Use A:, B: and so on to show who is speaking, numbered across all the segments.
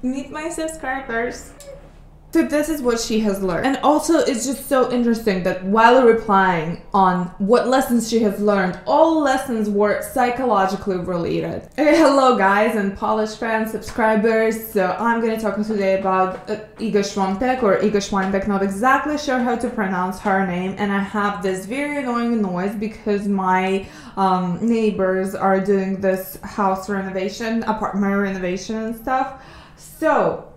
A: Meet my subscribers. So this is what she has learned. And also it's just so interesting that while replying on what lessons she has learned, all lessons were psychologically related. Hey, hello guys and Polish fans, subscribers. So I'm going to talk today about Iga Świątek or Iga Świątek, not exactly sure how to pronounce her name. And I have this very annoying noise because my neighbors are doing this house renovation, apartment renovation and stuff. So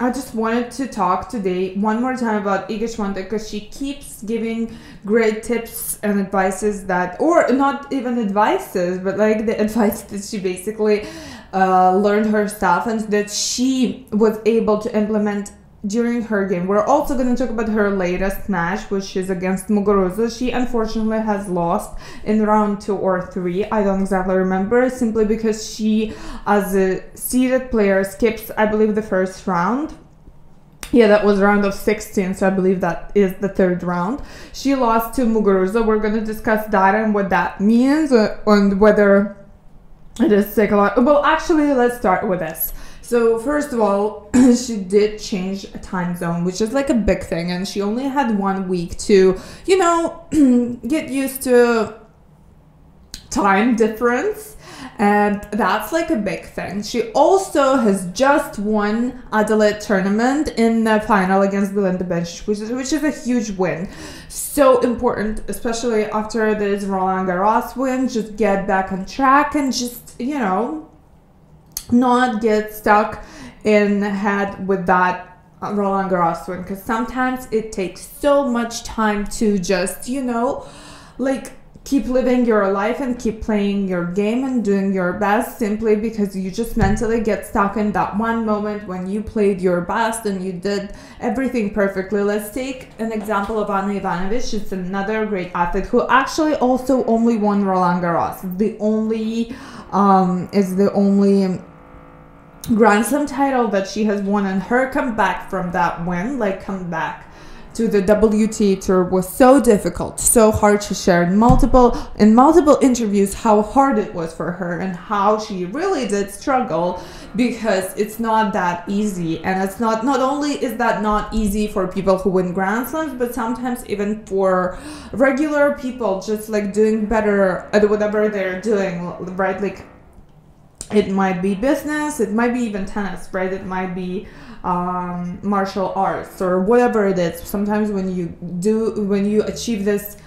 A: I just wanted to talk today one more time about Iga Świątek because she keeps giving great tips and advices that, or not even advices, but like the advice that she basically learned herself and that she was able to implement during her game. We're also going to talk about her latest match, which is against Muguruza. She unfortunately has lost in round 2 or 3. I don't exactly remember, simply because she, as a seeded player, skips, I believe, the first round. Yeah, that was round of 16, so I believe that is the 3rd round. She lost to Muguruza. We're going to discuss that and what that means and whether it is psychological. Well, actually, let's start with this. So first of all, she did change a time zone, which is like a big thing, and she only had 1 week to, you know, get used to time difference, and that's like a big thing. She also has just won Adelaide tournament in the final against Belinda Bencic, which is a huge win. So important, especially after this Roland Garros win, just get back on track and just, you know, not get stuck in the head with that Roland Garros win, because sometimes it takes so much time to just, you know, like keep living your life and keep playing your game and doing your best, simply because you just mentally get stuck in that one moment when you played your best and you did everything perfectly. Let's take an example of Ana Ivanovic. She's another great athlete who actually also only won Roland Garros. The only Grand Slam title that she has won, and her comeback from that win, like comeback to the WTA tour, was so difficult, so hard. She shared in multiple interviews how hard it was for her and how she really did struggle, because it's not that easy. And it's not only is that not easy for people who win Grand Slams, but sometimes even for regular people just like doing better at whatever they're doing, right? Like, it might be business, it might be even tennis, right? It might be martial arts or whatever it is. Sometimes when you achieve this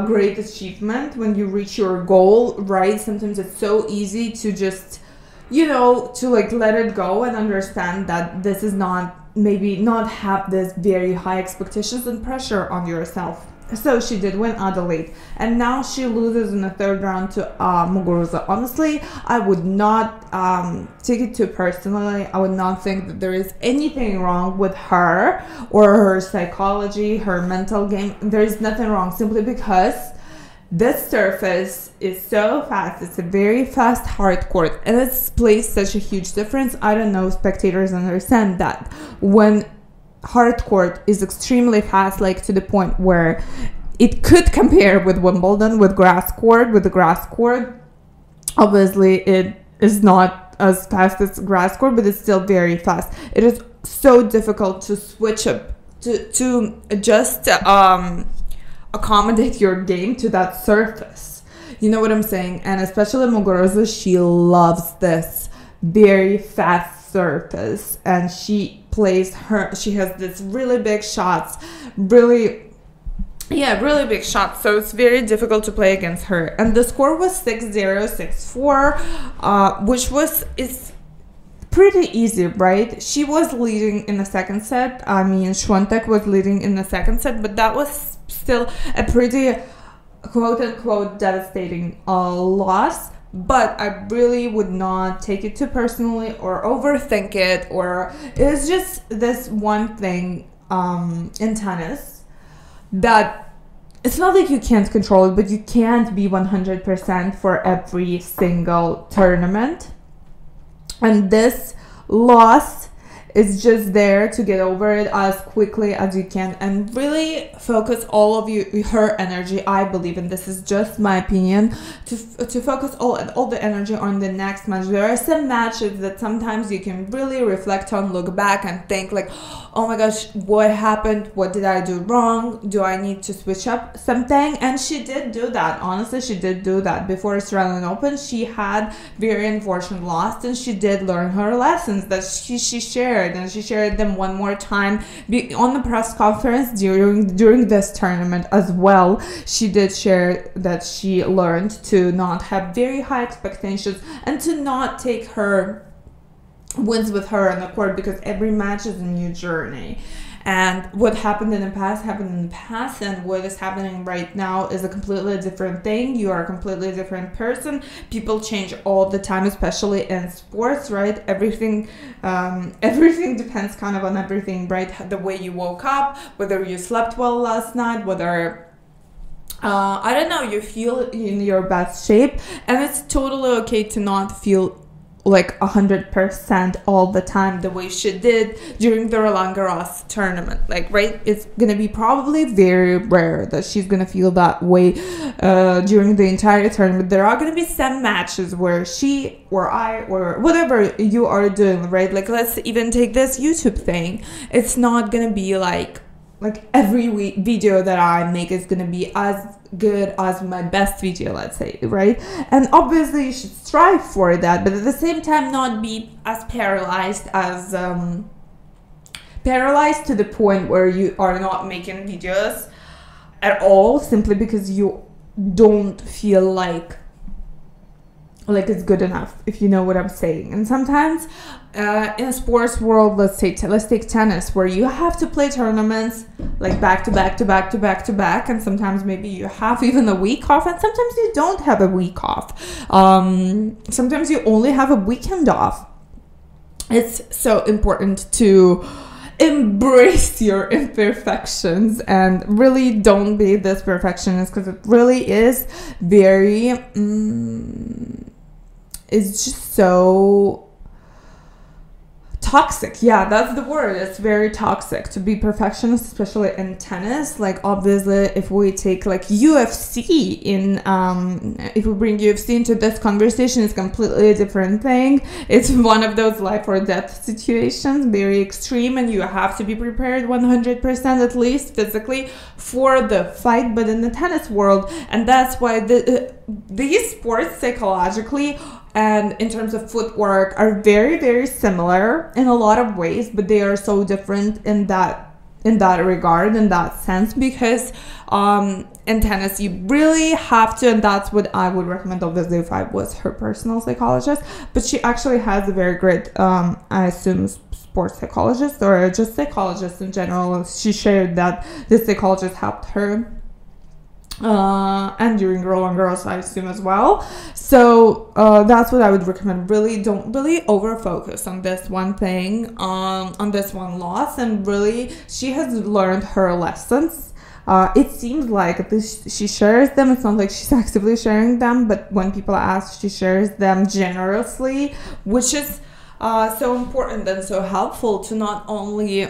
A: great achievement, when you reach your goal, right? Sometimes it's so easy to just, you know, to like let it go and understand that this is maybe not have this very high expectations and pressure on yourself. So she did win Adelaide, and now she loses in the 3rd round to Muguruza. Honestly, I would not take it too personally. I would not think that there is anything wrong with her or her psychology, her mental game. There is nothing wrong, simply because this surface is so fast. It's a very fast hard court, and it's plays such a huge difference. I don't know if spectators understand that when hard court is extremely fast, like to the point where it could compare with Wimbledon with grass court. With the grass court, obviously it is not as fast as grass court, but it's still very fast. It is so difficult to switch up to just accommodate your game to that surface. You know what I'm saying? And especially Muguruza, she loves this very fast surface, and she has this really big shots, really big shots, so it's very difficult to play against her. And the score was 6-0, 6-4, which is pretty easy, right? She was leading in the 2nd set. I mean, Świątek was leading in the 2nd set, but that was still a pretty quote-unquote devastating loss. But I really would not take it too personally or overthink it, or it's just this one thing in tennis that it's not like you can't control it, but you can't be 100% for every single tournament. And this loss It's just there to get over it as quickly as you can and really focus all of her energy. I believe, and this is just my opinion, to focus all the energy on the next match. There are some matches that sometimes you can really reflect on, look back and think like, oh my gosh, what happened? What did I do wrong? Do I need to switch up something? And she did do that. Honestly, she did do that. Before Australian Open, she had very unfortunate loss, and she did learn her lessons that she shared, and she shared them one more time on the press conference during this tournament as well. She did share that she learned to not have very high expectations and to not take her wins with her on the court, because every match is a new journey. And what happened in the past happened in the past, and what is happening right now is a completely different thing. You are a completely different person. People change all the time, especially in sports, right? Everything depends kind of on everything, right? The way you woke up, whether you slept well last night, whether I don't know, you feel in your best shape, and it's totally okay to not feel like 100% all the time the way she did during the Roland Garros tournament. Like, right, it's gonna be probably very rare that she's gonna feel that way during the entire tournament. There are gonna be some matches where she or I or whatever you are doing, right? Like, let's even take this YouTube thing. It's not gonna be like every video that I make is gonna be as good as my best video, let's say, right? And obviously you should strive for that, but at the same time not be as paralyzed to the point where you are not making videos at all, simply because you don't feel like it's good enough, if you know what I'm saying. And sometimes in a sports world, let's take tennis, where you have to play tournaments like back to back, and sometimes maybe you have even a week off, and sometimes you don't have a week off. Sometimes you only have a weekend off. It's so important to embrace your imperfections and really don't be this perfectionist, because it really is very it's just so toxic. Yeah, that's the word. It's very toxic to be perfectionist, especially in tennis. Like, obviously, if we take like UFC if we bring UFC into this conversation, it's completely a different thing. It's one of those life or death situations, very extreme, and you have to be prepared 100% at least physically for the fight. But in the tennis world, and that's why these sports psychologically and in terms of footwork are very, very similar in a lot of ways, but they are so different in that regard, in that sense, because in tennis you really have to, and that's what I would recommend, obviously, if I was her personal psychologist. But she actually has a very great I assume sports psychologist, or just psychologist in general. She shared that this psychologist helped her and during Roland Garros, I assume, as well. So that's what I would recommend. Don't over focus on this one thing, on this one loss, and really she has learned her lessons. It seems like she shares them. It's not like she's actively sharing them, but when people ask, she shares them generously, which is so important and so helpful to not only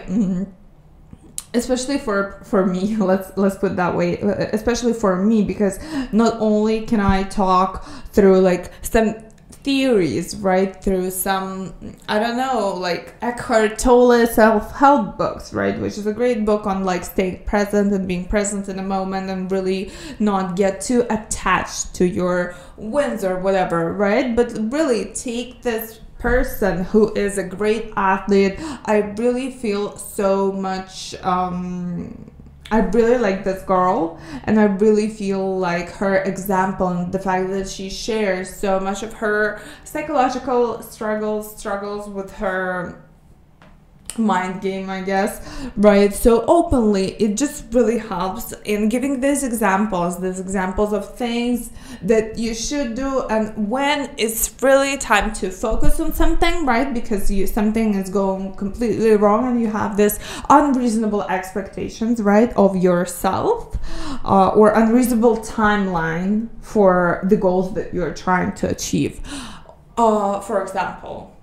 A: especially for me, let's put it that way, especially for me, because not only can I talk through like some theories, right, through some, I don't know, like Eckhart Tolle self-help books, right, which is a great book on like staying present and being present in a moment and really not get too attached to your wins or whatever, right? But really take this person who is a great athlete. I really feel so much I really like this girl, and I really feel like her example and the fact that she shares so much of her psychological struggles with her mind game, I guess, right, so openly. It just really helps in giving these examples of things that you should do, and when it's really time to focus on something, right, because something is going completely wrong and you have this unreasonable expectations, right, of yourself, or unreasonable timeline for the goals that you're trying to achieve, for example.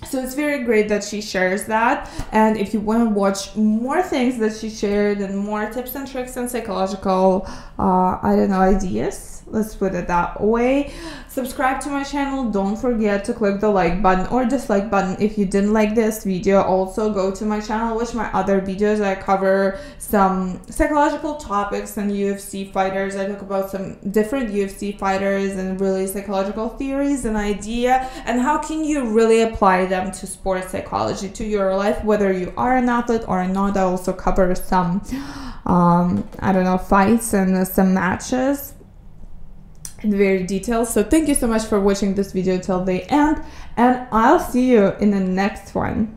A: So it's very great that she shares that. And if you want to watch more things that she shared and more tips and tricks and psychological, I don't know, ideas, let's put it that way, subscribe to my channel. Don't forget to click the like button or dislike button if you didn't like this video. Also go to my channel, watch my other videos. I cover some psychological topics and UFC fighters. I talk about some different UFC fighters and really psychological theories and idea, and how can you really apply them to sports psychology, to your life, whether you are an athlete or not. I also cover some I don't know, fights and some matches in very detailed. So thank you so much for watching this video till the end, and I'll see you in the next one.